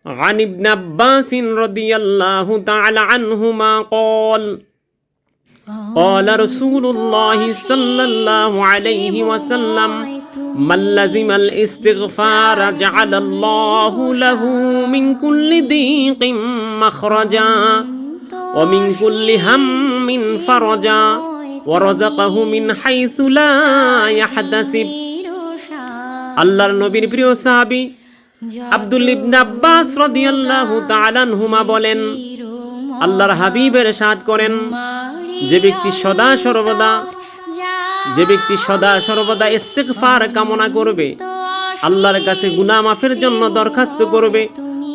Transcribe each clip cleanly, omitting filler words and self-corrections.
عن ابن عباس رضي الله تعالى عنهما قال قال رسول الله صلى الله عليه وسلم من لزم الاستغفار جعل الله له من كل ضيق مخرجا ومن كل هم فرجا ورزقه من حيث لا يحتسب আল্লাহর নবীর প্রিয় সাহাবী আব্দুল্লাহ ইবনে আব্বাস রাদিয়াল্লাহু তাআলা আনহুমা বলেন, আল্লাহর হাবিব ইরশাদ করেন, যে ব্যক্তি সদা সর্বদা ইস্তিগফার কামনা করবে, আল্লাহর কাছে গুনাহ মাফের জন্য দরখাস্ত করবে,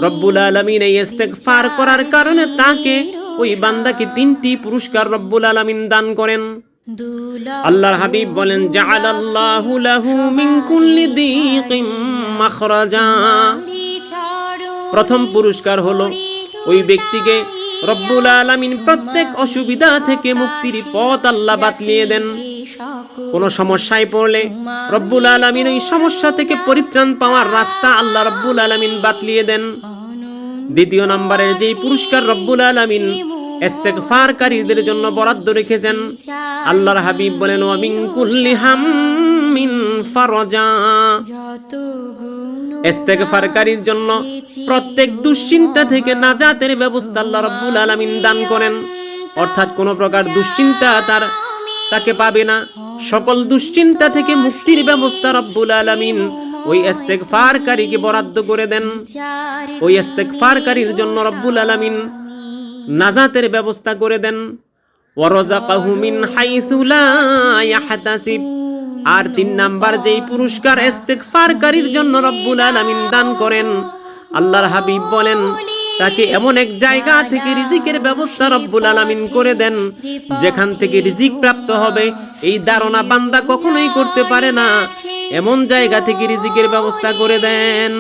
রব্বুল আলামিন এই ইস্তিগফার করার কারণে তাকে ওই বান্দাকে 3টি পুরস্কার রব্বুল আলামিন দান করেন। আল্লাহর হাবিব বলেন, জাআলাল্লাহু লাহু মিন কুল্লি দীকিম মাখরাজা। প্রথম পুরস্কার হলো ওই ব্যক্তিকে রব্বুল আলামিন প্রত্যেক অসুবিধা থেকে মুক্তির পথ আল্লাহ বাতলিয়ে দেন। কোন সমস্যায় পড়লে রব্বুল আলামিন এই সমস্যা থেকে পরিত্রাণ পাওয়ার রাস্তা আল্লাহ রব্বুল আলামিন বাতলিয়ে দেন। দ্বিতীয় নম্বরের যেই পুরস্কার রব্বুল আলামিন ইস্তিগফারকারীদের জন্য বরাদ্দ রেখেছেন, আল্লাহর হাবিব বলেন, ওয়া মিন কুল্লি হাম্মিন ফারজা। ইস্তিগফারকারীর জন্য প্রত্যেক দুশ্চিন্তা থেকে নাজাতের ব্যবস্থা আল্লাহ রাব্বুল আলামিন দান করেন। অর্থাৎ কোন প্রকার দুশ্চিন্তা তাকে পাবে না। সকল দুশ্চিন্তা থেকে মুক্তির ব্যবস্থা রাব্বুল আলামিন ওই ইস্তিগফারকারীকে বরাদ্দ করে দেন। ওই ইস্তিগফারকারীর জন্য রাব্বুল আলামিন নাজাতের ব্যবস্থা করে দেন। ওয়ারাযাকাহু মিন হাইসু লা ইয়াহতাসিব। আর 3 নাম্বার যেই পুরস্কার ইস্তিগফারকারীর জন্য রব্বুল আলামিন দান করেন, আল্লাহর হাবিব বলেন, তাকে এমন এক জায়গা থেকে রিজিকের ব্যবস্থা রব্বুল আলামিন করে দেন যেখান থেকে রিজিক প্রাপ্ত হবে এই ধারণা বান্দা কখনোই করতে পারে না। এমন জায়গা থেকে রিজিকের ব্যবস্থা করে দেন।